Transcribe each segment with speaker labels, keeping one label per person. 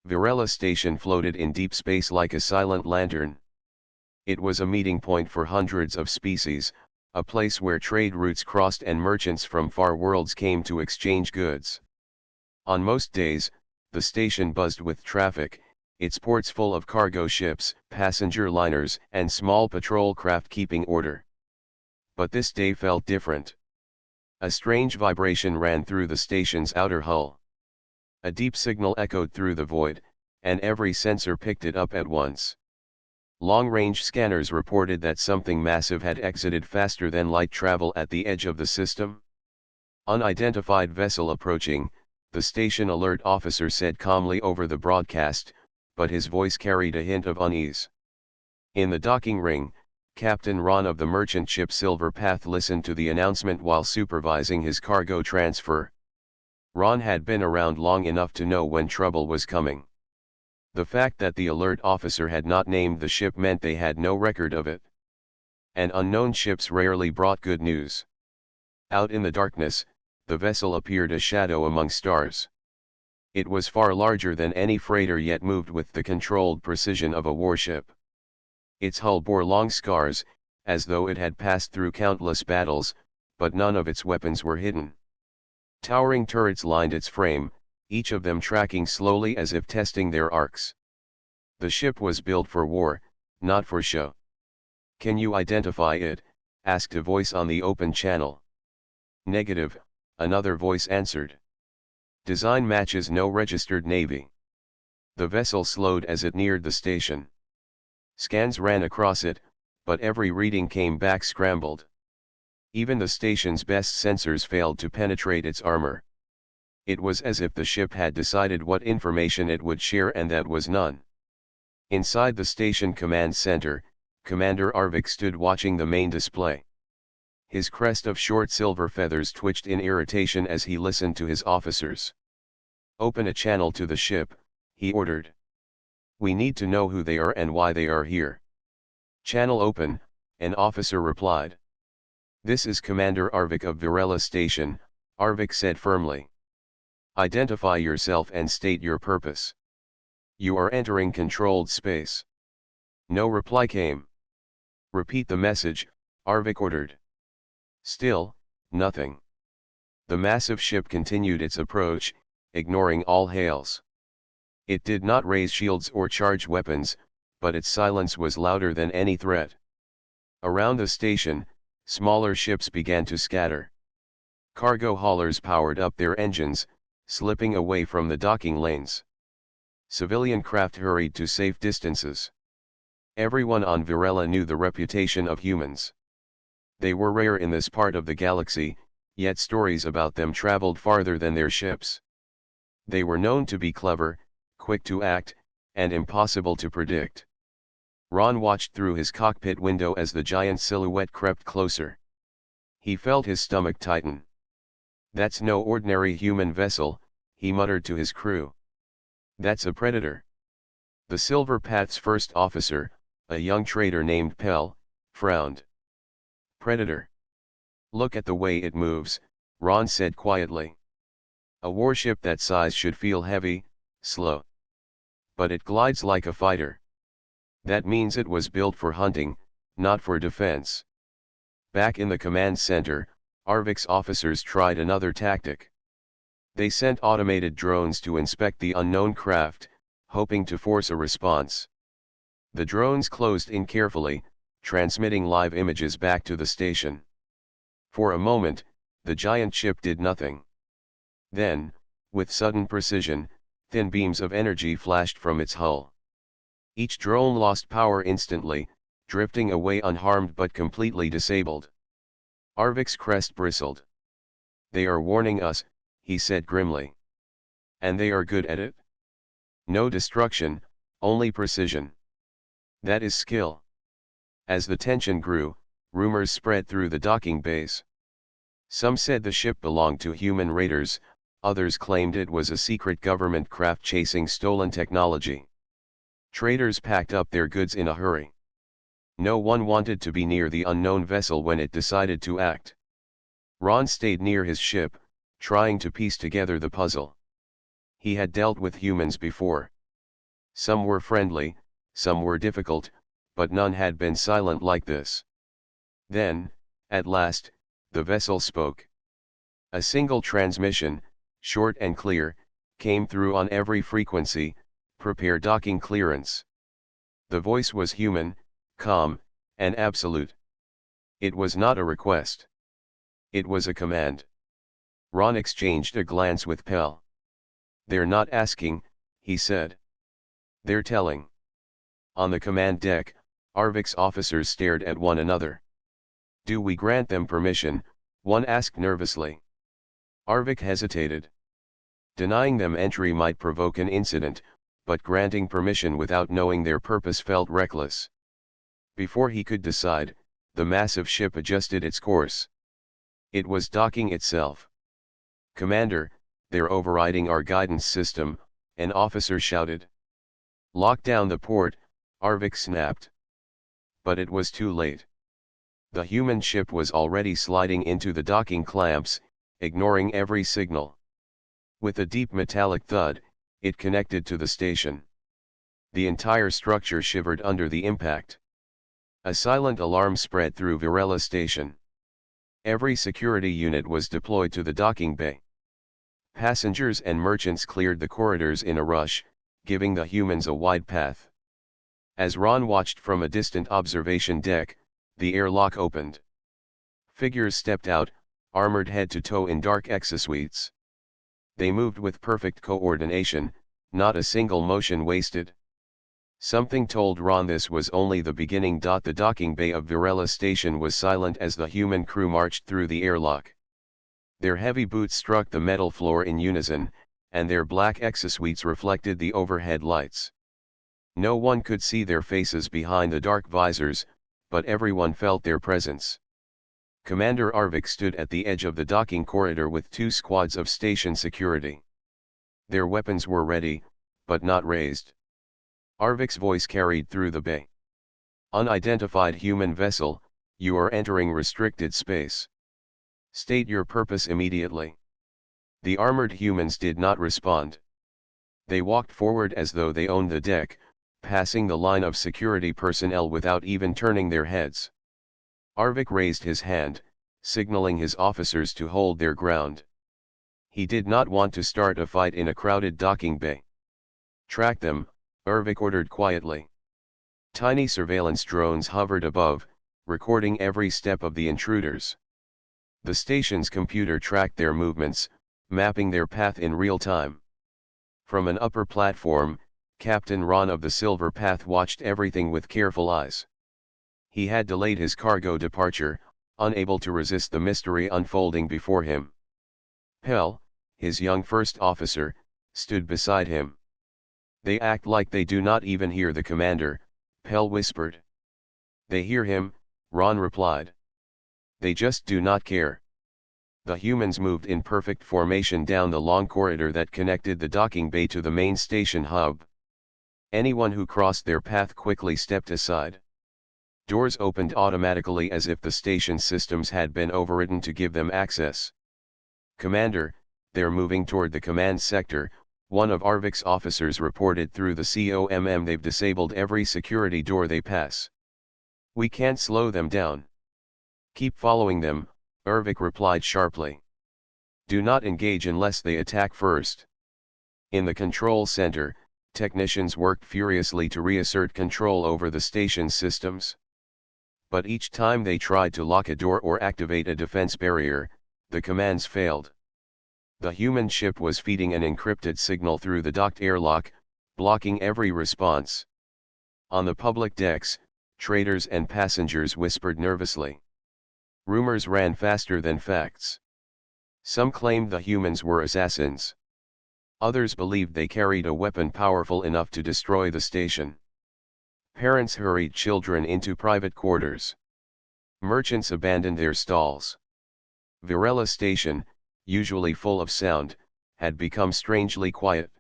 Speaker 1: Virela Station floated in deep space like a silent lantern. It was a meeting point for hundreds of species, a place where trade routes crossed and merchants from far worlds came to exchange goods. On most days, the station buzzed with traffic, its ports full of cargo ships, passenger liners, and small patrol craft keeping order. But this day felt different. A strange vibration ran through the station's outer hull. A deep signal echoed through the void, and every sensor picked it up at once. Long-range scanners reported that something massive had exited faster than light travel at the edge of the system. Unidentified vessel approaching, the station alert officer said calmly over the broadcast, but his voice carried a hint of unease. In the docking ring, Captain Ron of the merchant ship Silver Path listened to the announcement while supervising his cargo transfer. Ron had been around long enough to know when trouble was coming. The fact that the alert officer had not named the ship meant they had no record of it. And unknown ships rarely brought good news. Out in the darkness, the vessel appeared a shadow among stars. It was far larger than any freighter yet moved with the controlled precision of a warship. Its hull bore long scars, as though it had passed through countless battles, but none of its weapons were hidden. Towering turrets lined its frame, each of them tracking slowly as if testing their arcs. The ship was built for war, not for show. "Can you identify it?" asked a voice on the open channel. "Negative," another voice answered. "Design matches no registered navy." The vessel slowed as it neared the station. Scans ran across it, but every reading came back scrambled. Even the station's best sensors failed to penetrate its armor. It was as if the ship had decided what information it would share and that was none. Inside the station command center, Commander Arvik stood watching the main display. His crest of short silver feathers twitched in irritation as he listened to his officers. "Open a channel to the ship," he ordered. "We need to know who they are and why they are here." "Channel open," an officer replied. "This is Commander Arvik of Virela Station," Arvik said firmly. "Identify yourself and state your purpose. You are entering controlled space." No reply came. "Repeat the message," Arvik ordered. Still, nothing. The massive ship continued its approach, ignoring all hails. It did not raise shields or charge weapons, but its silence was louder than any threat. Around the station, smaller ships began to scatter. Cargo haulers powered up their engines, slipping away from the docking lanes. Civilian craft hurried to safe distances. Everyone on Virela knew the reputation of humans. They were rare in this part of the galaxy, yet stories about them traveled farther than their ships. They were known to be clever, quick to act, and impossible to predict. Ron watched through his cockpit window as the giant silhouette crept closer. He felt his stomach tighten. "That's no ordinary human vessel," he muttered to his crew. "That's a predator." The Silver Path's first officer, a young trader named Pell, frowned. "Predator? Look at the way it moves," Ron said quietly. "A warship that size should feel heavy, slow. But it glides like a fighter. That means it was built for hunting, not for defense." Back in the command center, Arvik's officers tried another tactic. They sent automated drones to inspect the unknown craft, hoping to force a response. The drones closed in carefully, transmitting live images back to the station. For a moment, the giant ship did nothing. Then, with sudden precision, thin beams of energy flashed from its hull. Each drone lost power instantly, drifting away unharmed but completely disabled. Arvik's crest bristled. "They are warning us," he said grimly. "And they are good at it? No destruction, only precision. That is skill." As the tension grew, rumors spread through the docking bays. Some said the ship belonged to human raiders, others claimed it was a secret government craft chasing stolen technology. Traders packed up their goods in a hurry. No one wanted to be near the unknown vessel when it decided to act. Ron stayed near his ship, trying to piece together the puzzle. He had dealt with humans before. Some were friendly, some were difficult, but none had been silent like this. Then, at last, the vessel spoke. A single transmission, short and clear, came through on every frequency: "Prepare docking clearance." The voice was human, calm, and absolute. It was not a request. It was a command. Ron exchanged a glance with Pell. "They're not asking," he said. "They're telling." On the command deck, Arvik's officers stared at one another. "Do we grant them permission?" one asked nervously. Arvik hesitated. Denying them entry might provoke an incident, but granting permission without knowing their purpose felt reckless. Before he could decide, the massive ship adjusted its course. It was docking itself. "Commander, they're overriding our guidance system," an officer shouted. "Lock down the port," Arvik snapped. But it was too late. The human ship was already sliding into the docking clamps, ignoring every signal. With a deep metallic thud, it connected to the station. The entire structure shivered under the impact. A silent alarm spread through Virella Station. Every security unit was deployed to the docking bay. Passengers and merchants cleared the corridors in a rush, giving the humans a wide path. As Ron watched from a distant observation deck, the airlock opened. Figures stepped out, armored head to toe in dark exosuites. They moved with perfect coordination, not a single motion wasted. Something told Ron this was only the beginning. The docking bay of Virella Station was silent as the human crew marched through the airlock. Their heavy boots struck the metal floor in unison, and their black exosuites reflected the overhead lights. No one could see their faces behind the dark visors, but everyone felt their presence. Commander Arvik stood at the edge of the docking corridor with two squads of station security. Their weapons were ready, but not raised. Arvik's voice carried through the bay. "Unidentified human vessel, you are entering restricted space. State your purpose immediately." The armored humans did not respond. They walked forward as though they owned the deck, passing the line of security personnel without even turning their heads. Arvik raised his hand, signaling his officers to hold their ground. He did not want to start a fight in a crowded docking bay. "Track them," Arvik ordered quietly. Tiny surveillance drones hovered above, recording every step of the intruders. The station's computer tracked their movements, mapping their path in real time. From an upper platform, Captain Ron of the Silver Path watched everything with careful eyes. He had delayed his cargo departure, unable to resist the mystery unfolding before him. Pell, his young first officer, stood beside him. "They act like they do not even hear the commander," Pell whispered. "They hear him," Ron replied. "They just do not care." The humans moved in perfect formation down the long corridor that connected the docking bay to the main station hub. Anyone who crossed their path quickly stepped aside. Doors opened automatically as if the station systems had been overridden to give them access. "Commander, they're moving toward the command sector," one of Arvik's officers reported through the COMM. "They've disabled every security door they pass. We can't slow them down." "Keep following them," Arvik replied sharply. "Do not engage unless they attack first." In the control center, technicians worked furiously to reassert control over the station's systems. But each time they tried to lock a door or activate a defense barrier, the commands failed. The human ship was feeding an encrypted signal through the docked airlock, blocking every response. On the public decks, traders and passengers whispered nervously. Rumors ran faster than facts. Some claimed the humans were assassins. Others believed they carried a weapon powerful enough to destroy the station. Parents hurried children into private quarters. Merchants abandoned their stalls. Virella Station, usually full of sound, had become strangely quiet.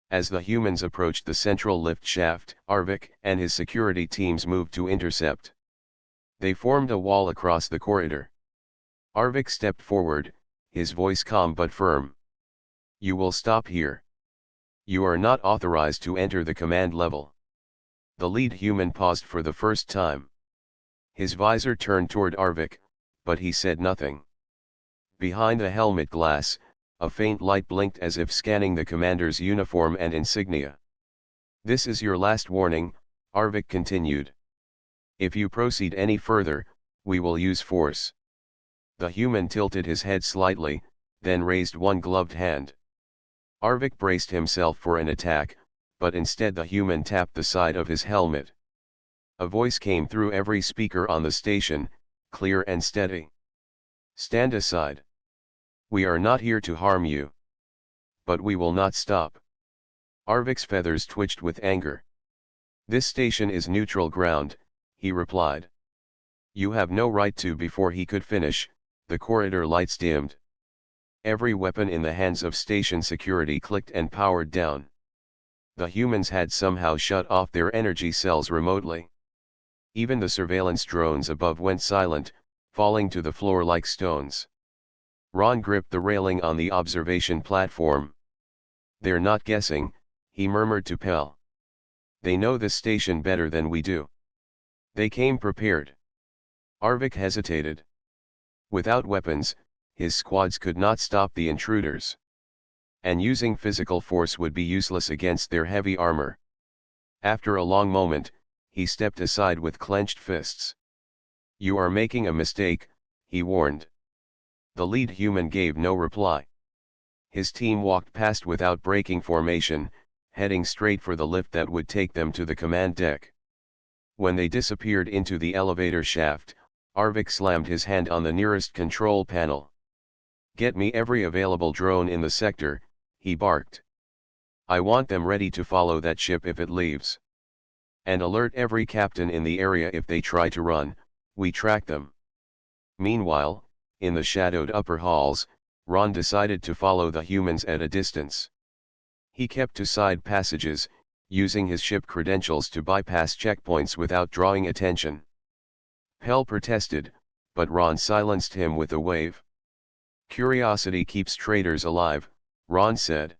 Speaker 1: As the humans approached the central lift shaft, Arvik and his security teams moved to intercept. They formed a wall across the corridor. Arvik stepped forward, his voice calm but firm. "You will stop here. You are not authorized to enter the command level. The lead human paused for the first time. His visor turned toward Arvik, but he said nothing. Behind the helmet glass, a faint light blinked as if scanning the commander's uniform and insignia. "This is your last warning," Arvik continued. "If you proceed any further, we will use force." The human tilted his head slightly, then raised one gloved hand. Arvik braced himself for an attack, but instead the human tapped the side of his helmet. A voice came through every speaker on the station, clear and steady. "Stand aside. We are not here to harm you. But we will not stop." Arvik's feathers twitched with anger. "This station is neutral ground," he replied. "You have no right to." Before he could finish, the corridor lights dimmed. Every weapon in the hands of station security clicked and powered down. The humans had somehow shut off their energy cells remotely. Even the surveillance drones above went silent, falling to the floor like stones. Ron gripped the railing on the observation platform. "They're not guessing," he murmured to Pell. "They know this station better than we do. They came prepared." Arvik hesitated. Without weapons, his squads could not stop the intruders. And using physical force would be useless against their heavy armor. After a long moment, he stepped aside with clenched fists. "You are making a mistake," he warned. The lead human gave no reply. His team walked past without breaking formation, heading straight for the lift that would take them to the command deck. When they disappeared into the elevator shaft, Arvik slammed his hand on the nearest control panel. "Get me every available drone in the sector," he barked. "I want them ready to follow that ship if it leaves. And alert every captain in the area if they try to run, we track them." Meanwhile, in the shadowed upper halls, Ron decided to follow the humans at a distance. He kept to side passages, using his ship credentials to bypass checkpoints without drawing attention. Pell protested, but Ron silenced him with a wave. "Curiosity keeps traitors alive," Ron said.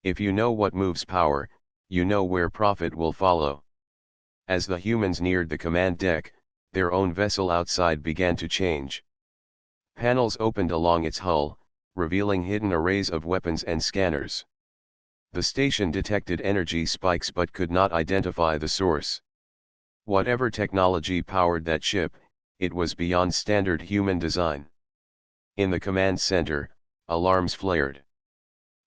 Speaker 1: "If you know what moves power, you know where profit will follow." As the humans neared the command deck, their own vessel outside began to change. Panels opened along its hull, revealing hidden arrays of weapons and scanners. The station detected energy spikes but could not identify the source. Whatever technology powered that ship, it was beyond standard human design. In the command center, alarms flared.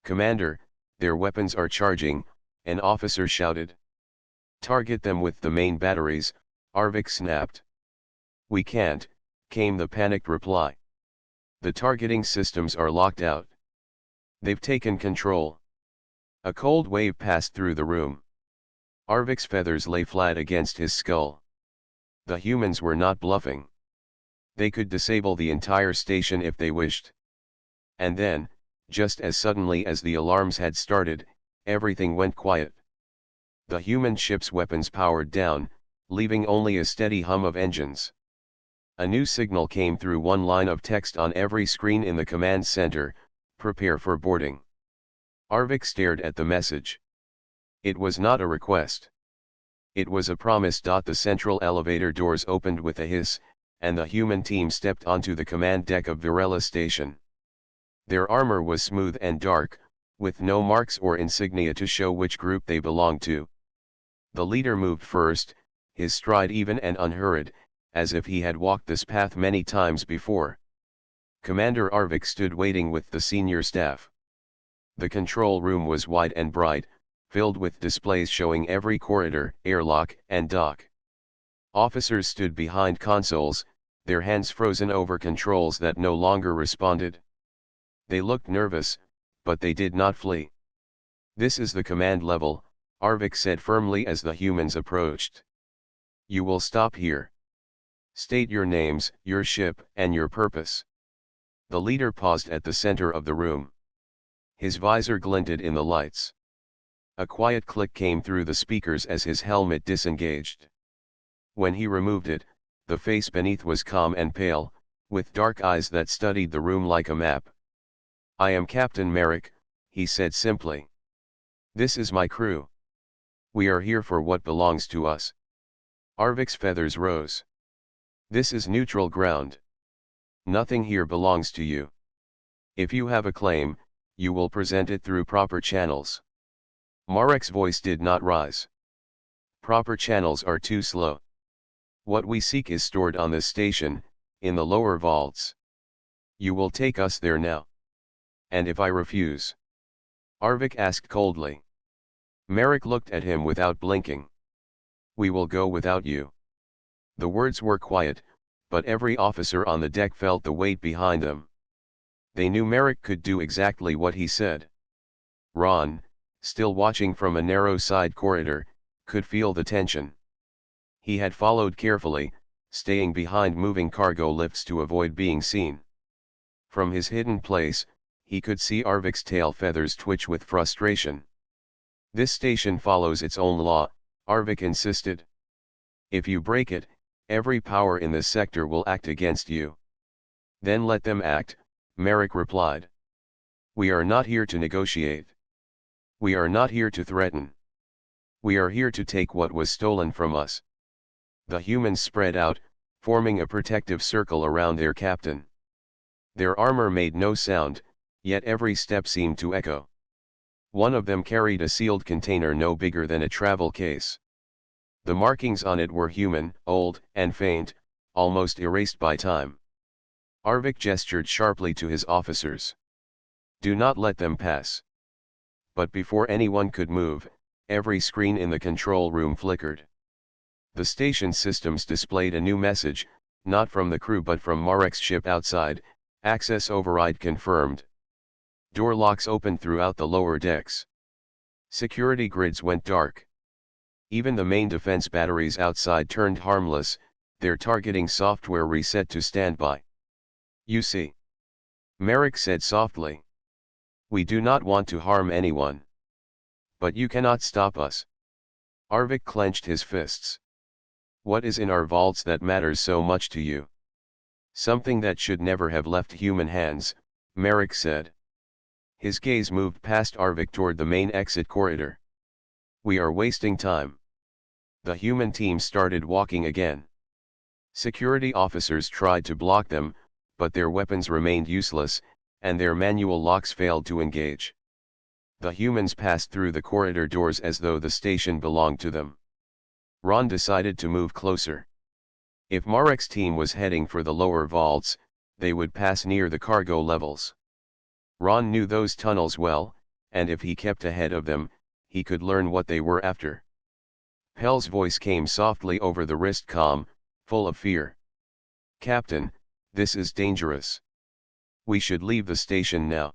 Speaker 1: "Commander, their weapons are charging," an officer shouted. "Target them with the main batteries," Arvik snapped. "We can't," came the panicked reply. "The targeting systems are locked out. They've taken control." A cold wave passed through the room. Arvik's feathers lay flat against his skull. The humans were not bluffing. They could disable the entire station if they wished. And then, just as suddenly as the alarms had started, everything went quiet. The human ship's weapons powered down, leaving only a steady hum of engines. A new signal came through one line of text on every screen in the command center: "Prepare for boarding." Arvik stared at the message. It was not a request. It was a promise. The central elevator doors opened with a hiss, and the human team stepped onto the command deck of Virella Station. Their armor was smooth and dark, with no marks or insignia to show which group they belonged to. The leader moved first, his stride even and unhurried, as if he had walked this path many times before. Commander Arvik stood waiting with the senior staff. The control room was wide and bright, filled with displays showing every corridor, airlock, and dock. Officers stood behind consoles, their hands frozen over controls that no longer responded. They looked nervous, but they did not flee. "This is the command level," Arvik said firmly as the humans approached. "You will stop here. State your names, your ship, and your purpose." The leader paused at the center of the room. His visor glinted in the lights. A quiet click came through the speakers as his helmet disengaged. When he removed it, the face beneath was calm and pale, with dark eyes that studied the room like a map. "I am Captain Merrick," he said simply. This is my crew. We are here for what belongs to us. Arvik's feathers rose. This is neutral ground. Nothing here belongs to you. If you have a claim, you will present it through proper channels. Marek's voice did not rise. Proper channels are too slow. What we seek is stored on this station, in the lower vaults. You will take us there now. And if I refuse? Arvik asked coldly. Marek looked at him without blinking. We will go without you. The words were quiet, but every officer on the deck felt the weight behind them. They knew Marek could do exactly what he said. Ron, still watching from a narrow side corridor, could feel the tension. He had followed carefully, staying behind moving cargo lifts to avoid being seen. From his hidden place, he could see Arvik's tail feathers twitch with frustration. This station follows its own law, Arvik insisted. If you break it, every power in this sector will act against you. Then let them act, Marek replied. We are not here to negotiate. We are not here to threaten. We are here to take what was stolen from us. The humans spread out, forming a protective circle around their captain. Their armor made no sound, yet every step seemed to echo. One of them carried a sealed container no bigger than a travel case. The markings on it were human, old, and faint, almost erased by time. Arvik gestured sharply to his officers. Do not let them pass. But before anyone could move, every screen in the control room flickered. The station systems displayed a new message, not from the crew but from Marek's ship outside, access override confirmed. Door locks opened throughout the lower decks. Security grids went dark. Even the main defense batteries outside turned harmless, their targeting software reset to standby. You see, Marek said softly. We do not want to harm anyone. But you cannot stop us. Arvik clenched his fists. What is in our vaults that matters so much to you? Something that should never have left human hands, Marek said. His gaze moved past Arvik toward the main exit corridor. We are wasting time. The human team started walking again. Security officers tried to block them, but their weapons remained useless, and their manual locks failed to engage. The humans passed through the corridor doors as though the station belonged to them. Ron decided to move closer. If Marek's team was heading for the lower vaults, they would pass near the cargo levels. Ron knew those tunnels well, and if he kept ahead of them, he could learn what they were after. Pell's voice came softly over the wrist comm, full of fear. Captain, this is dangerous. We should leave the station now.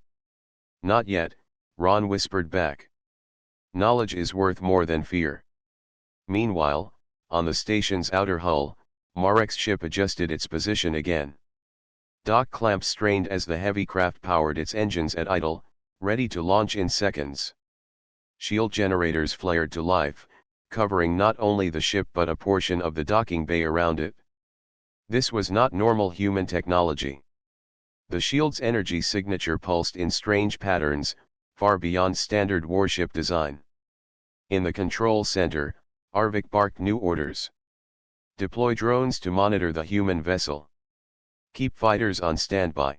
Speaker 1: Not yet, Ron whispered back. Knowledge is worth more than fear. Meanwhile, on the station's outer hull, Marek's ship adjusted its position again. Dock clamps strained as the heavy craft powered its engines at idle, ready to launch in seconds. Shield generators flared to life, covering not only the ship but a portion of the docking bay around it. This was not normal human technology. The shield's energy signature pulsed in strange patterns, far beyond standard warship design. In the control center, Arvik barked new orders. Deploy drones to monitor the human vessel. Keep fighters on standby.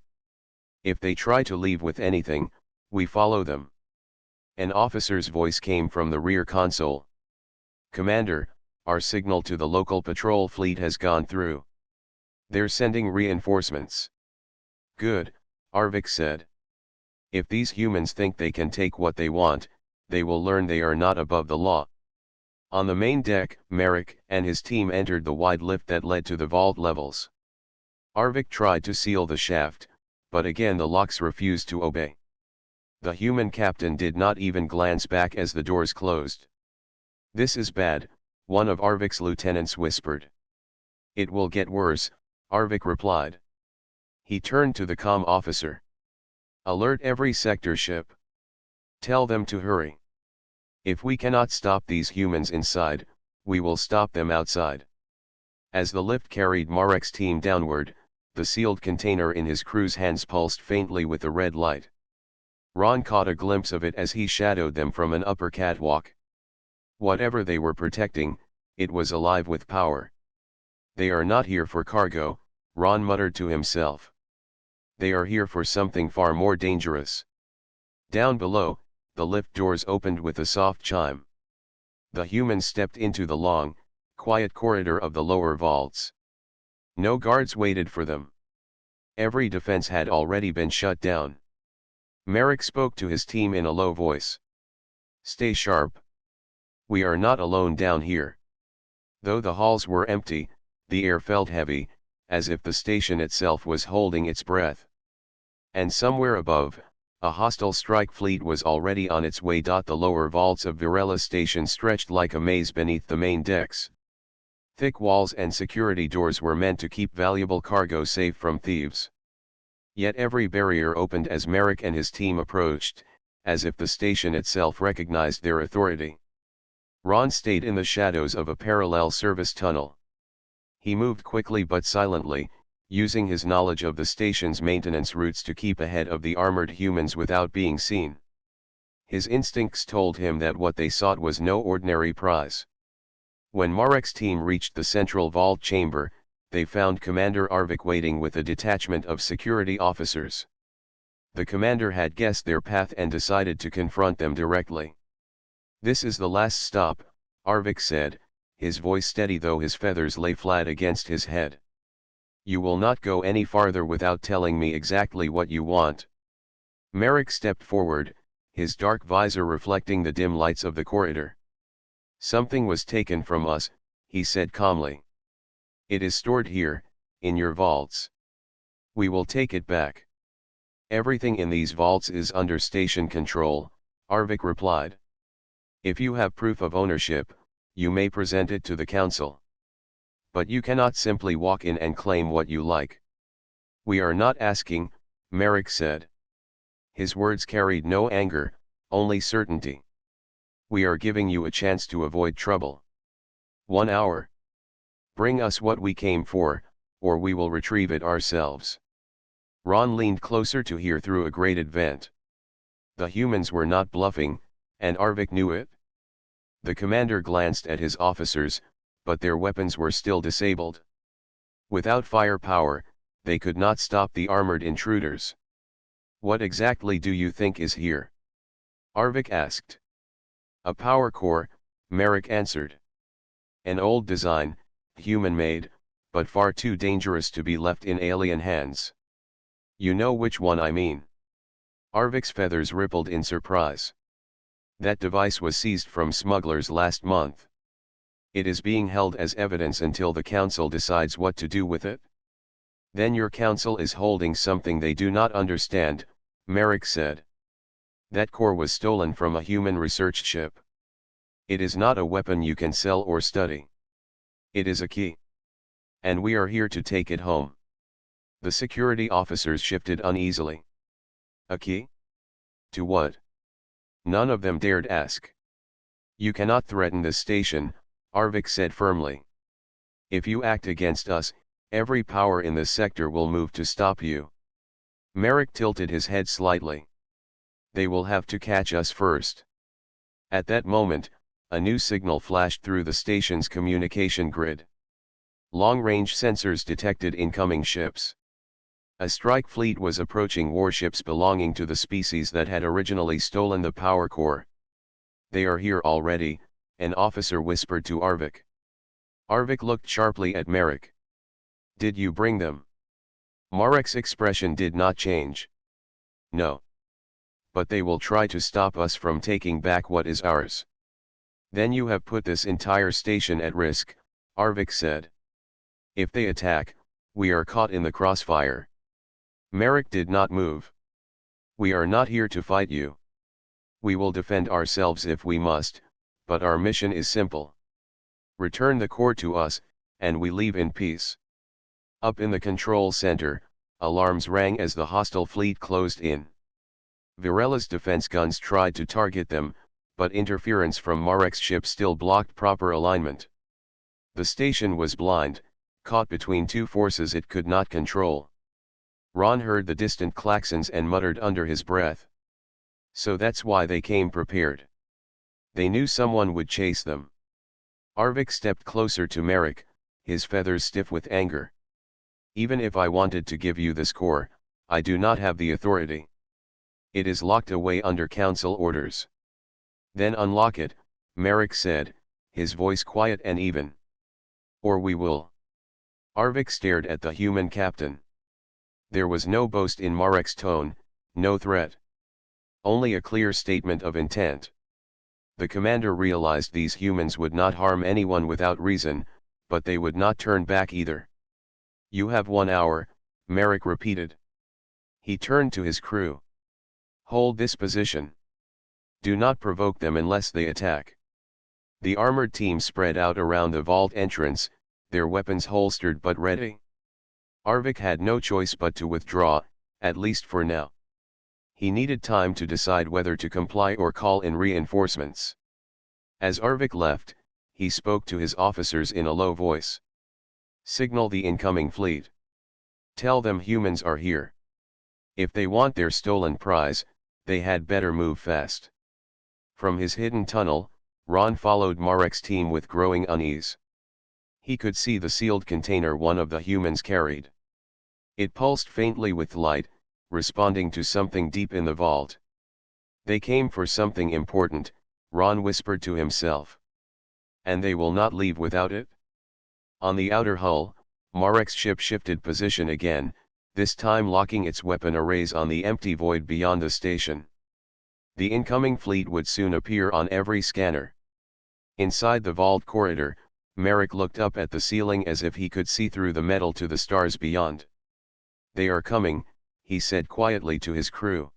Speaker 1: If they try to leave with anything, we follow them. An officer's voice came from the rear console. Commander, our signal to the local patrol fleet has gone through. They're sending reinforcements. Good, Arvik said. If these humans think they can take what they want, they will learn they are not above the law. On the main deck, Marek and his team entered the wide lift that led to the vault levels. Arvik tried to seal the shaft, but again the locks refused to obey. The human captain did not even glance back as the doors closed. This is bad, one of Arvik's lieutenants whispered. It will get worse, Arvik replied. He turned to the comm officer. Alert every sector ship. Tell them to hurry. If we cannot stop these humans inside, we will stop them outside. As the lift carried Marek's team downward, the sealed container in his crew's hands pulsed faintly with the red light. Ron caught a glimpse of it as he shadowed them from an upper catwalk. Whatever they were protecting, it was alive with power. They are not here for cargo, Ron muttered to himself. They are here for something far more dangerous. Down below, the lift doors opened with a soft chime. The humans stepped into the long, quiet corridor of the lower vaults. No guards waited for them. Every defense had already been shut down. Merrick spoke to his team in a low voice. Stay sharp. We are not alone down here. Though the halls were empty, the air felt heavy, as if the station itself was holding its breath. And somewhere above, a hostile strike fleet was already on its way. The lower vaults of Virella Station stretched like a maze beneath the main decks. Thick walls and security doors were meant to keep valuable cargo safe from thieves. Yet every barrier opened as Merrick and his team approached, as if the station itself recognized their authority. Ron stayed in the shadows of a parallel service tunnel. He moved quickly but silently, using his knowledge of the station's maintenance routes to keep ahead of the armored humans without being seen. His instincts told him that what they sought was no ordinary prize. When Marek's team reached the central vault chamber, they found Commander Arvik waiting with a detachment of security officers. The commander had guessed their path and decided to confront them directly. This is the last stop, Arvik said, his voice steady though his feathers lay flat against his head. You will not go any farther without telling me exactly what you want. Merrick stepped forward, his dark visor reflecting the dim lights of the corridor. Something was taken from us, he said calmly. It is stored here, in your vaults. We will take it back. Everything in these vaults is under station control, Arvik replied. If you have proof of ownership, you may present it to the council. But you cannot simply walk in and claim what you like. We are not asking, Merrick said. His words carried no anger, only certainty. We are giving you a chance to avoid trouble. 1 hour. Bring us what we came for, or we will retrieve it ourselves. Ron leaned closer to hear through a grated vent. The humans were not bluffing, and Arvik knew it. The commander glanced at his officers, but their weapons were still disabled. Without firepower, they could not stop the armored intruders. What exactly do you think is here? Arvik asked. A power core, Merrick answered. An old design, human-made, but far too dangerous to be left in alien hands. You know which one I mean. Arvik's feathers rippled in surprise. That device was seized from smugglers last month. It is being held as evidence until the council decides what to do with it. Then your council is holding something they do not understand, Merrick said. That core was stolen from a human research ship. It is not a weapon you can sell or study. It is a key. And we are here to take it home. The security officers shifted uneasily. A key? To what? None of them dared ask. You cannot threaten this station, Arvik said firmly. If you act against us, every power in this sector will move to stop you. Merrick tilted his head slightly. They will have to catch us first. At that moment, a new signal flashed through the station's communication grid. Long-range sensors detected incoming ships. A strike fleet was approaching warships belonging to the species that had originally stolen the power core. They are here already, an officer whispered to Arvik. Arvik looked sharply at Merrick. Did you bring them? Marek's expression did not change. No. But they will try to stop us from taking back what is ours. Then you have put this entire station at risk, Arvik said. If they attack, we are caught in the crossfire. Merrick did not move. We are not here to fight you. We will defend ourselves if we must, but our mission is simple. Return the core to us, and we leave in peace. Up in the control center, alarms rang as the hostile fleet closed in. Virella's defense guns tried to target them, but interference from Marek's ship still blocked proper alignment. The station was blind, caught between two forces it could not control. Ron heard the distant klaxons and muttered under his breath. So that's why they came prepared. They knew someone would chase them. Arvik stepped closer to Merrick, his feathers stiff with anger. Even if I wanted to give you this core, I do not have the authority. It is locked away under council orders. Then unlock it, Merrick said, his voice quiet and even. Or we will. Arvik stared at the human captain. There was no boast in Marek's tone, no threat. Only a clear statement of intent. The commander realized these humans would not harm anyone without reason, but they would not turn back either. You have 1 hour, Merrick repeated. He turned to his crew. Hold this position. Do not provoke them unless they attack. The armored team spread out around the vault entrance, their weapons holstered but ready. Arvik had no choice but to withdraw, at least for now. He needed time to decide whether to comply or call in reinforcements. As Arvik left, he spoke to his officers in a low voice. Signal the incoming fleet. Tell them humans are here. If they want their stolen prize, they had better move fast. From his hidden tunnel, Ron followed Marek's team with growing unease. He could see the sealed container one of the humans carried. It pulsed faintly with light, responding to something deep in the vault. They came for something important, Ron whispered to himself. And they will not leave without it? On the outer hull, Marek's ship shifted position again, this time locking its weapon arrays on the empty void beyond the station. The incoming fleet would soon appear on every scanner. Inside the vault corridor, Marek looked up at the ceiling as if he could see through the metal to the stars beyond. They are coming, he said quietly to his crew.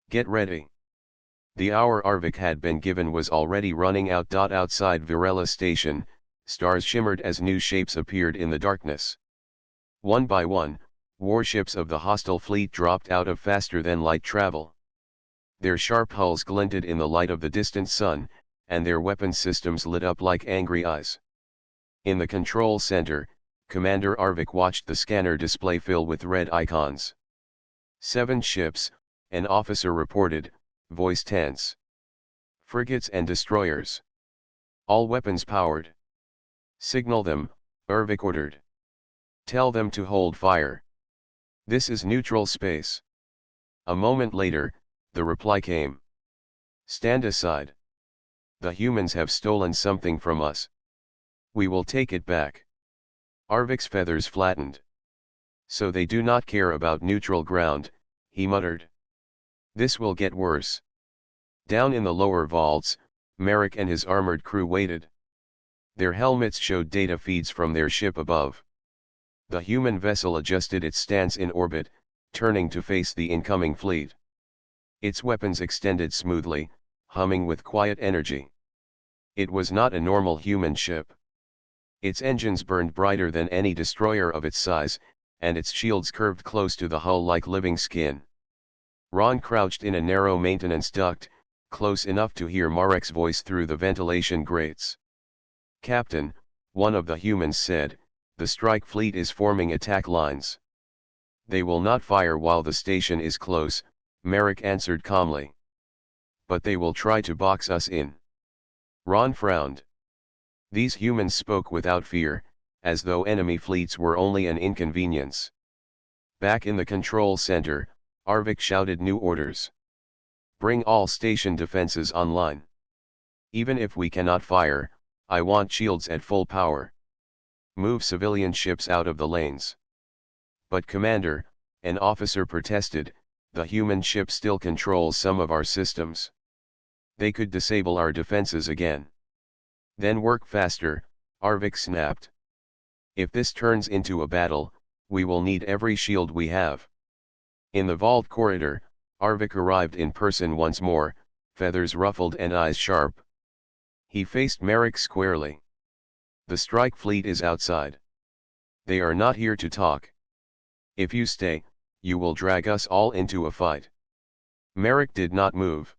Speaker 1: Get ready. The hour Arvik had been given was already running out. Outside Virela station, stars shimmered as new shapes appeared in the darkness. One by one, warships of the hostile fleet dropped out of faster than light travel. Their sharp hulls glinted in the light of the distant sun, and their weapon systems lit up like angry eyes. In the control center, Commander Arvik watched the scanner display fill with red icons. 7 ships, an officer reported, voice tense. Frigates and destroyers. All weapons powered. Signal them, Arvik ordered. Tell them to hold fire. This is neutral space. A moment later, the reply came. Stand aside. The humans have stolen something from us. We will take it back. Arvik's feathers flattened. So they do not care about neutral ground, he muttered. This will get worse. Down in the lower vaults, Marek and his armored crew waited. Their helmets showed data feeds from their ship above. The human vessel adjusted its stance in orbit, turning to face the incoming fleet. Its weapons extended smoothly, humming with quiet energy. It was not a normal human ship. Its engines burned brighter than any destroyer of its size, and its shields curved close to the hull like living skin. Ron crouched in a narrow maintenance duct, close enough to hear Marek's voice through the ventilation grates. Captain, one of the humans said, the strike fleet is forming attack lines. They will not fire while the station is close, Marek answered calmly. But they will try to box us in. Ron frowned. These humans spoke without fear, as though enemy fleets were only an inconvenience. Back in the control center, Arvik shouted new orders. Bring all station defenses online. Even if we cannot fire, I want shields at full power. Move civilian ships out of the lanes. But Commander, an officer protested, the human ship still controls some of our systems. They could disable our defenses again. Then work faster, Arvik snapped. If this turns into a battle, we will need every shield we have. In the vault corridor, Arvik arrived in person once more, feathers ruffled and eyes sharp. He faced Marek squarely. The strike fleet is outside. They are not here to talk. If you stay, you will drag us all into a fight. Marek did not move.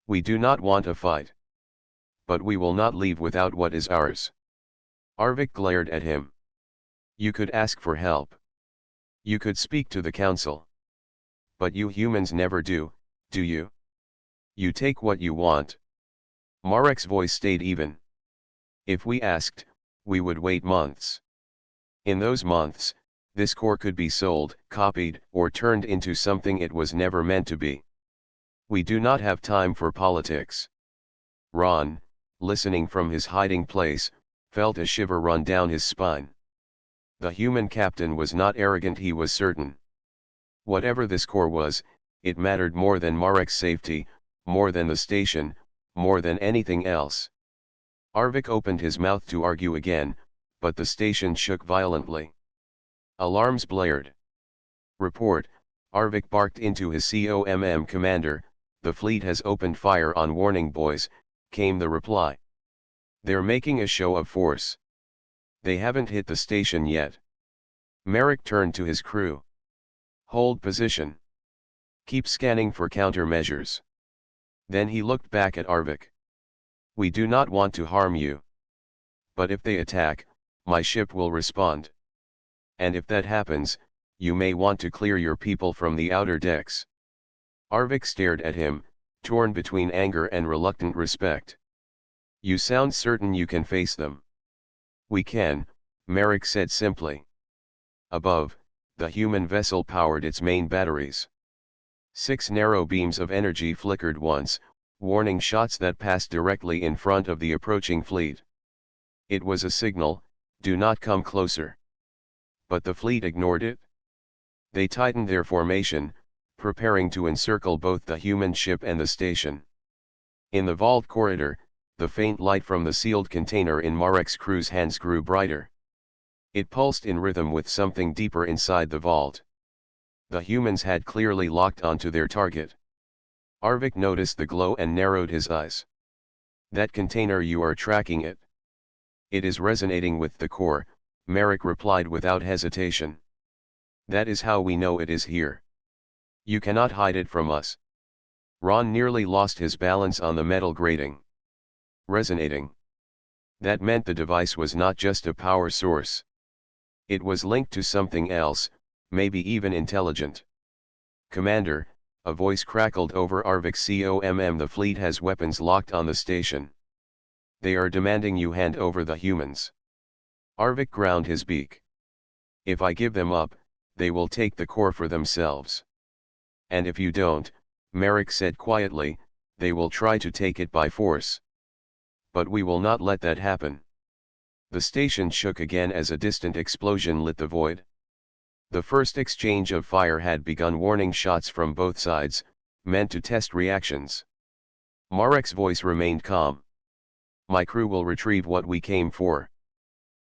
Speaker 1: We do not want a fight. But we will not leave without what is ours. Arvik glared at him. You could ask for help. You could speak to the council. But you humans never do you? You take what you want. Marek's voice stayed even. If we asked, we would wait months. In those months, this core could be sold, copied, or turned into something it was never meant to be. We do not have time for politics. Ron, listening from his hiding place, felt a shiver run down his spine. The human captain was not arrogant, he was certain. Whatever this core was, it mattered more than Marek's safety, more than the station, more than anything else. Arvik opened his mouth to argue again, but the station shook violently. Alarms blared. Report, Arvik barked into his COMM commander, the fleet has opened fire on warning boys, came the reply. They're making a show of force. They haven't hit the station yet. Merrick turned to his crew. Hold position. Keep scanning for countermeasures. Then he looked back at Arvik. We do not want to harm you. But if they attack, my ship will respond. And if that happens, you may want to clear your people from the outer decks. Arvik stared at him, torn between anger and reluctant respect. You sound certain you can face them. We can, Merrick said simply. Above, the human vessel powered its main batteries. 6 narrow beams of energy flickered once, warning shots that passed directly in front of the approaching fleet. It was a signal, do not come closer. But the fleet ignored it. They tightened their formation, preparing to encircle both the human ship and the station. In the vault corridor, the faint light from the sealed container in Marek's crew's hands grew brighter. It pulsed in rhythm with something deeper inside the vault. The humans had clearly locked onto their target. Arvik noticed the glow and narrowed his eyes. That container, you are tracking it. It is resonating with the core, Merrick replied without hesitation. That is how we know it is here. You cannot hide it from us. Ron nearly lost his balance on the metal grating. Resonating. That meant the device was not just a power source. It was linked to something else, maybe even intelligent. Commander, a voice crackled over Arvik's COMM. The fleet has weapons locked on the station. They are demanding you hand over the humans. Arvik ground his beak. If I give them up, they will take the core for themselves. And if you don't, Merrick said quietly, they will try to take it by force. But we will not let that happen. The station shook again as a distant explosion lit the void. The first exchange of fire had begun, warning shots from both sides, meant to test reactions. Marek's voice remained calm. My crew will retrieve what we came for.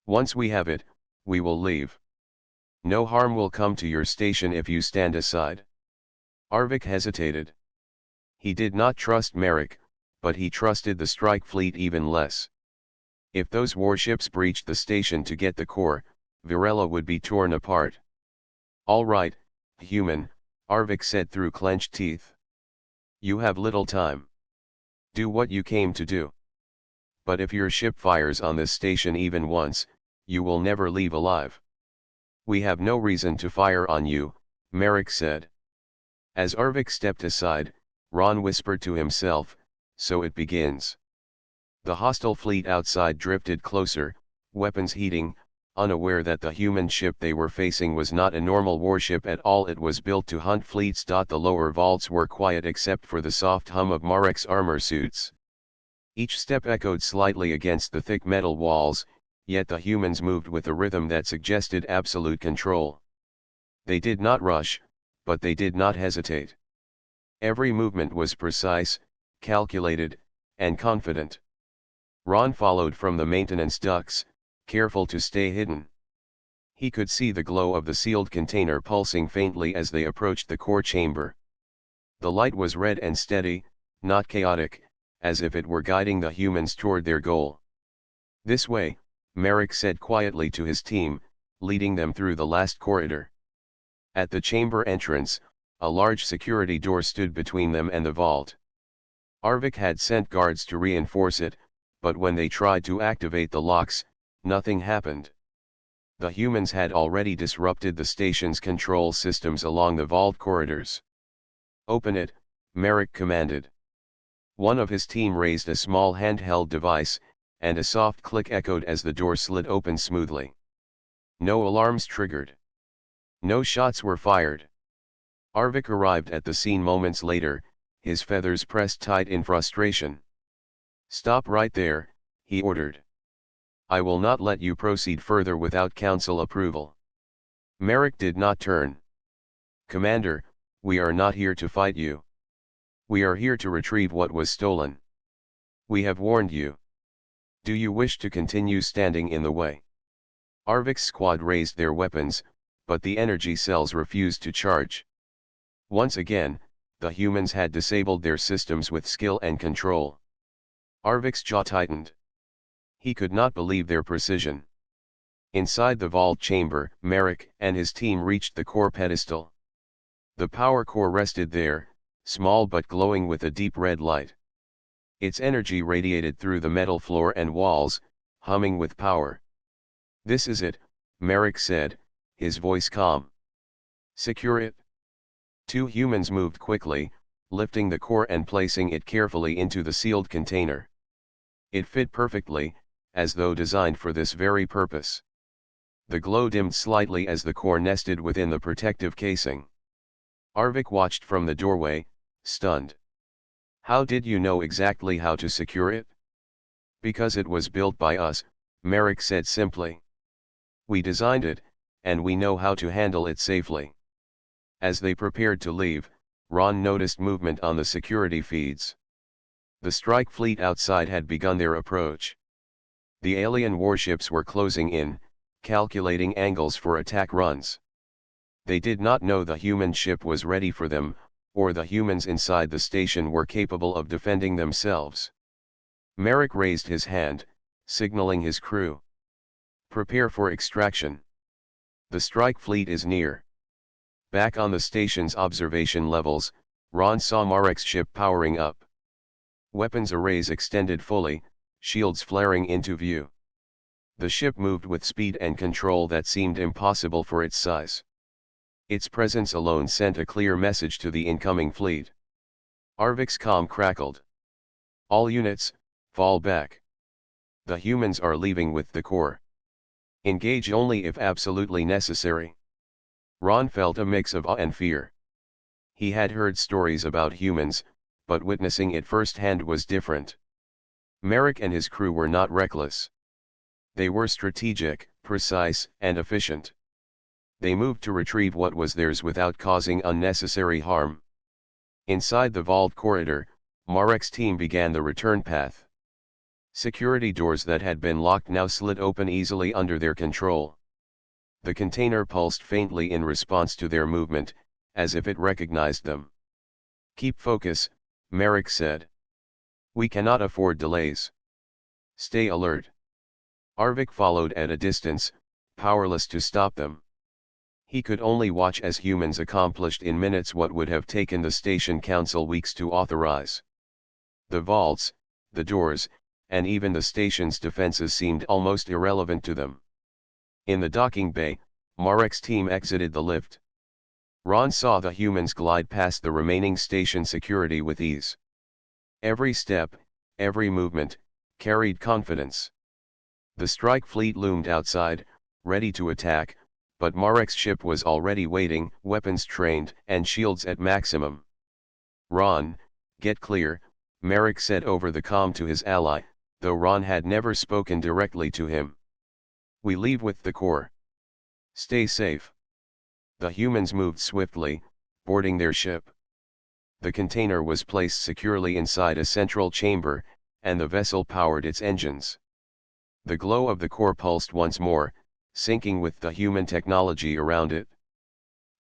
Speaker 1: Once we have it, we will leave. No harm will come to your station if you stand aside. Arvik hesitated. He did not trust Merrick, but he trusted the strike fleet even less. If those warships breached the station to get the core, Varela would be torn apart. All right, human, Arvik said through clenched teeth. You have little time. Do what you came to do. But if your ship fires on this station even once, you will never leave alive. We have no reason to fire on you, Merrick said. As Arvik stepped aside, Ron whispered to himself, so it begins. The hostile fleet outside drifted closer, weapons heating, unaware that the human ship they were facing was not a normal warship at all. It was built to hunt fleets. The lower vaults were quiet except for the soft hum of Marek's armor suits. Each step echoed slightly against the thick metal walls, yet the humans moved with a rhythm that suggested absolute control. They did not rush, but they did not hesitate. Every movement was precise, calculated, and confident. Ron followed from the maintenance ducts, careful to stay hidden. He could see the glow of the sealed container pulsing faintly as they approached the core chamber. The light was red and steady, not chaotic, as if it were guiding the humans toward their goal. This way, Merrick said quietly to his team, leading them through the last corridor. At the chamber entrance, a large security door stood between them and the vault. Arvik had sent guards to reinforce it, but when they tried to activate the locks, nothing happened. The humans had already disrupted the station's control systems along the vault corridors. Open it, Merrick commanded. One of his team raised a small handheld device, and a soft click echoed as the door slid open smoothly. No alarms triggered. No shots were fired. Arvik arrived at the scene moments later, his feathers pressed tight in frustration. "Stop right there," he ordered. "I will not let you proceed further without council approval." Merrick did not turn. "Commander, we are not here to fight you. We are here to retrieve what was stolen. We have warned you. Do you wish to continue standing in the way?" Arvik's squad raised their weapons, but the energy cells refused to charge. Once again, the humans had disabled their systems with skill and control. Arvik's jaw tightened. He could not believe their precision. Inside the vault chamber, Merrick and his team reached the core pedestal. The power core rested there, small but glowing with a deep red light. Its energy radiated through the metal floor and walls, humming with power. "This is it," Merrick said, his voice calm. "Secure it." Two humans moved quickly, lifting the core and placing it carefully into the sealed container. It fit perfectly, as though designed for this very purpose. The glow dimmed slightly as the core nested within the protective casing. Arvik watched from the doorway, stunned. "How did you know exactly how to secure it?" "Because it was built by us," Merrick said simply. "We designed it, and we know how to handle it safely." As they prepared to leave, Ron noticed movement on the security feeds. The strike fleet outside had begun their approach. The alien warships were closing in, calculating angles for attack runs. They did not know the human ship was ready for them, or the humans inside the station were capable of defending themselves. Merrick raised his hand, signaling his crew. "Prepare for extraction. The strike fleet is near." Back on the station's observation levels, Ron saw Marek's ship powering up. Weapons arrays extended fully, shields flaring into view. The ship moved with speed and control that seemed impossible for its size. Its presence alone sent a clear message to the incoming fleet. Arvik's comm crackled. "All units, fall back. The humans are leaving with the core. Engage only if absolutely necessary." Ron felt a mix of awe and fear. He had heard stories about humans, but witnessing it firsthand was different. Merrick and his crew were not reckless. They were strategic, precise, and efficient. They moved to retrieve what was theirs without causing unnecessary harm. Inside the vault corridor, Marek's team began the return path. Security doors that had been locked now slid open easily under their control. The container pulsed faintly in response to their movement, as if it recognized them. "Keep focus," Merrick said. "We cannot afford delays. Stay alert." Arvik followed at a distance, powerless to stop them. He could only watch as humans accomplished in minutes what would have taken the station council weeks to authorize. The vaults, the doors, and even the station's defenses seemed almost irrelevant to them. In the docking bay, Marek's team exited the lift. Ron saw the humans glide past the remaining station security with ease. Every step, every movement, carried confidence. The strike fleet loomed outside, ready to attack, but Marek's ship was already waiting, weapons trained, and shields at maximum. "Ron, get clear," Merrick said over the comm to his ally, though Ron had never spoken directly to him. "We leave with the core. Stay safe." The humans moved swiftly, boarding their ship. The container was placed securely inside a central chamber, and the vessel powered its engines. The glow of the core pulsed once more, syncing with the human technology around it.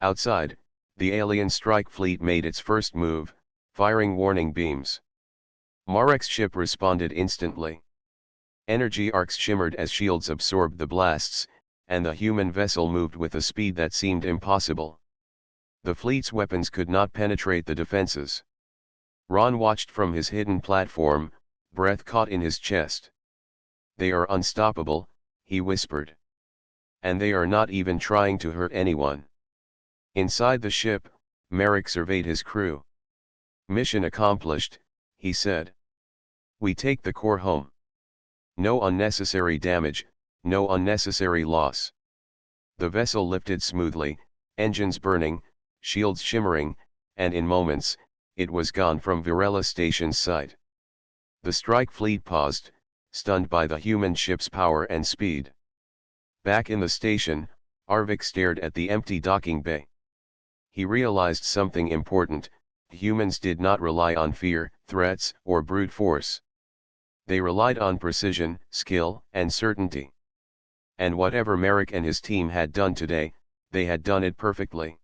Speaker 1: Outside, the alien strike fleet made its first move, firing warning beams. Marek's ship responded instantly. Energy arcs shimmered as shields absorbed the blasts, and the human vessel moved with a speed that seemed impossible. The fleet's weapons could not penetrate the defenses. Ron watched from his hidden platform, breath caught in his chest. "They are unstoppable," he whispered. "And they are not even trying to hurt anyone." Inside the ship, Merrick surveyed his crew. "Mission accomplished," he said. We take the core home. No unnecessary damage, no unnecessary loss. The vessel lifted smoothly, engines burning, shields shimmering, and in moments, it was gone from Virela Station's sight. The strike fleet paused, stunned by the human ship's power and speed. Back in the station, Arvik stared at the empty docking bay. He realized something important: humans did not rely on fear, threats, or brute force. They relied on precision, skill, and certainty. And whatever Merrick and his team had done today, they had done it perfectly.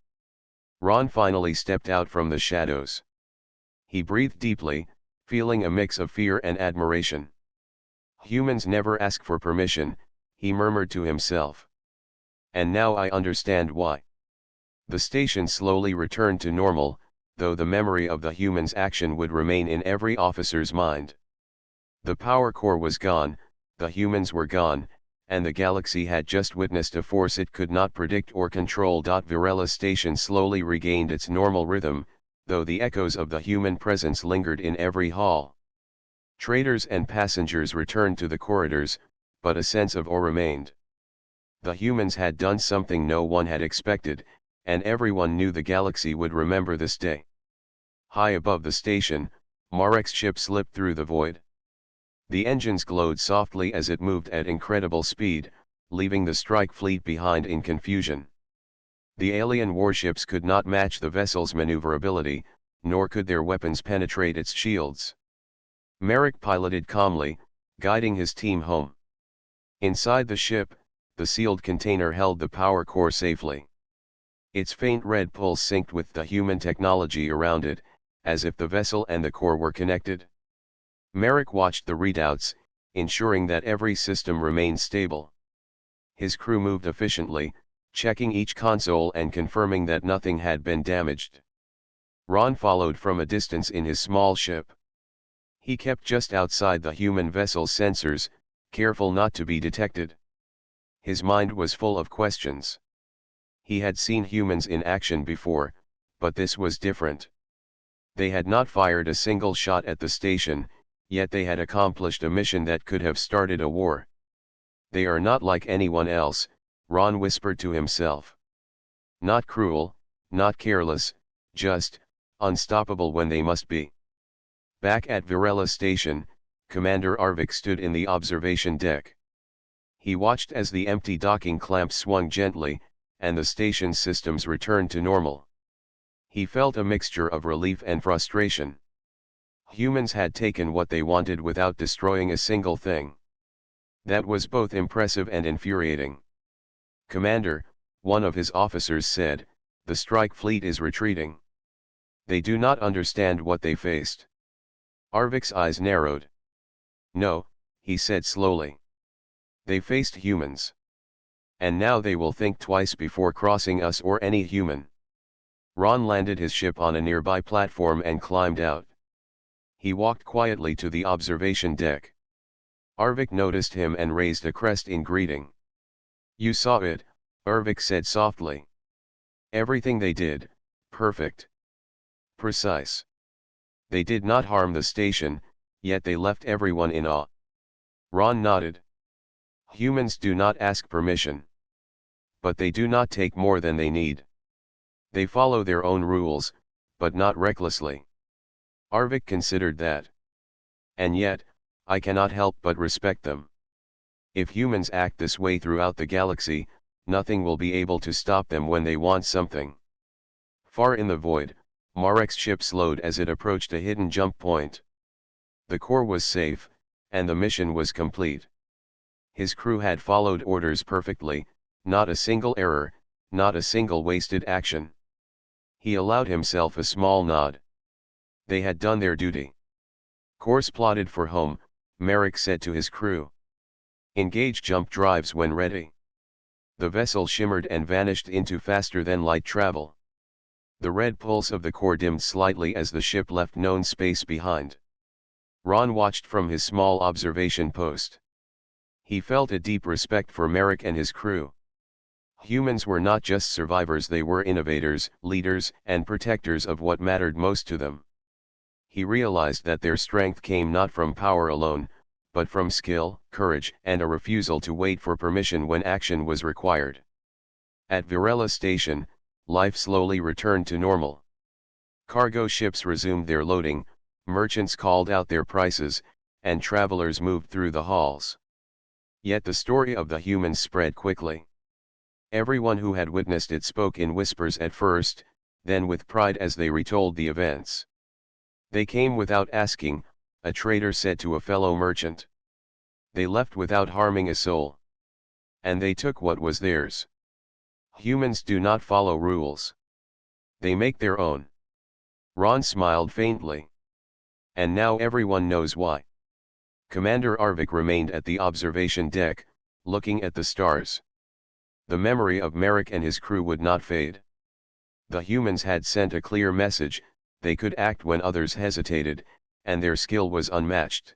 Speaker 1: Ron finally stepped out from the shadows. He breathed deeply, feeling a mix of fear and admiration. Humans never ask for permission, he murmured to himself. And now I understand why. The station slowly returned to normal, though the memory of the humans' action would remain in every officer's mind. The power core was gone, the humans were gone, and the galaxy had just witnessed a force it could not predict or control. Virela Station slowly regained its normal rhythm, though the echoes of the human presence lingered in every hall. Traders and passengers returned to the corridors, but a sense of awe remained. The humans had done something no one had expected, and everyone knew the galaxy would remember this day. High above the station, Marek's ship slipped through the void. The engines glowed softly as it moved at incredible speed, leaving the strike fleet behind in confusion. The alien warships could not match the vessel's maneuverability, nor could their weapons penetrate its shields. Merrick piloted calmly, guiding his team home. Inside the ship, the sealed container held the power core safely. Its faint red pulse synced with the human technology around it, as if the vessel and the core were connected. Merrick watched the readouts, ensuring that every system remained stable. His crew moved efficiently, checking each console and confirming that nothing had been damaged. Ron followed from a distance in his small ship. He kept just outside the human vessel's sensors, careful not to be detected. His mind was full of questions. He had seen humans in action before, but this was different. They had not fired a single shot at the station, yet they had accomplished a mission that could have started a war. They are not like anyone else, Ron whispered to himself. Not cruel, not careless, just unstoppable when they must be. Back at Virela Station, Commander Arvik stood in the observation deck. He watched as the empty docking clamps swung gently, and the station's systems returned to normal. He felt a mixture of relief and frustration. Humans had taken what they wanted without destroying a single thing. That was both impressive and infuriating. Commander, one of his officers said, the strike fleet is retreating. They do not understand what they faced. Arvik's eyes narrowed. No, he said slowly. They faced humans. And now they will think twice before crossing us or any human. Ron landed his ship on a nearby platform and climbed out. He walked quietly to the observation deck. Arvik noticed him and raised a crest in greeting. You saw it, Arvik said softly. Everything they did, perfect. Precise. They did not harm the station, yet they left everyone in awe. Ron nodded. Humans do not ask permission. But they do not take more than they need. They follow their own rules, but not recklessly. Arvik considered that. And yet, I cannot help but respect them. If humans act this way throughout the galaxy, nothing will be able to stop them when they want something. Far in the void, Marek's ship slowed as it approached a hidden jump point. The core was safe, and the mission was complete. His crew had followed orders perfectly, not a single error, not a single wasted action. He allowed himself a small nod. They had done their duty. Course plotted for home, Merrick said to his crew. Engage jump drives when ready. The vessel shimmered and vanished into faster-than-light travel. The red pulse of the core dimmed slightly as the ship left known space behind. Ron watched from his small observation post. He felt a deep respect for Merrick and his crew. Humans were not just survivors, they were innovators, leaders, and protectors of what mattered most to them. he realized that their strength came not from power alone, but from skill, courage, and a refusal to wait for permission when action was required. At Varela Station, life slowly returned to normal. Cargo ships resumed their loading, merchants called out their prices, and travelers moved through the halls. Yet the story of the humans spread quickly. Everyone who had witnessed it spoke in whispers at first, then with pride as they retold the events. They came without asking, a trader said to a fellow merchant. They left without harming a soul. And they took what was theirs. Humans do not follow rules. They make their own. Ron smiled faintly. And now everyone knows why. Commander Arvik remained at the observation deck, looking at the stars. The memory of Merrick and his crew would not fade. The humans had sent a clear message, they could act when others hesitated, and their skill was unmatched.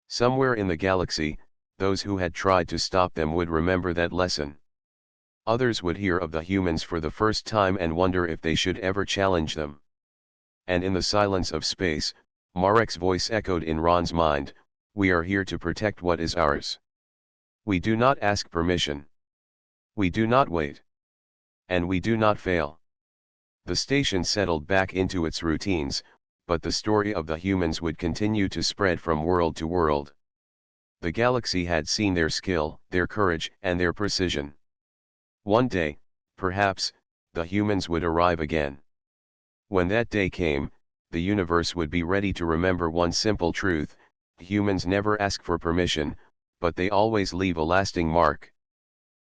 Speaker 1: Somewhere in the galaxy, those who had tried to stop them would remember that lesson. Others would hear of the humans for the first time and wonder if they should ever challenge them. And in the silence of space, Marek's voice echoed in Ron's mind, we are here to protect what is ours. We do not ask permission. We do not wait. And we do not fail. The station settled back into its routines, but the story of the humans would continue to spread from world to world. The galaxy had seen their skill, their courage, and their precision. One day, perhaps, the humans would arrive again. When that day came, the universe would be ready to remember one simple truth: humans never ask for permission, but they always leave a lasting mark.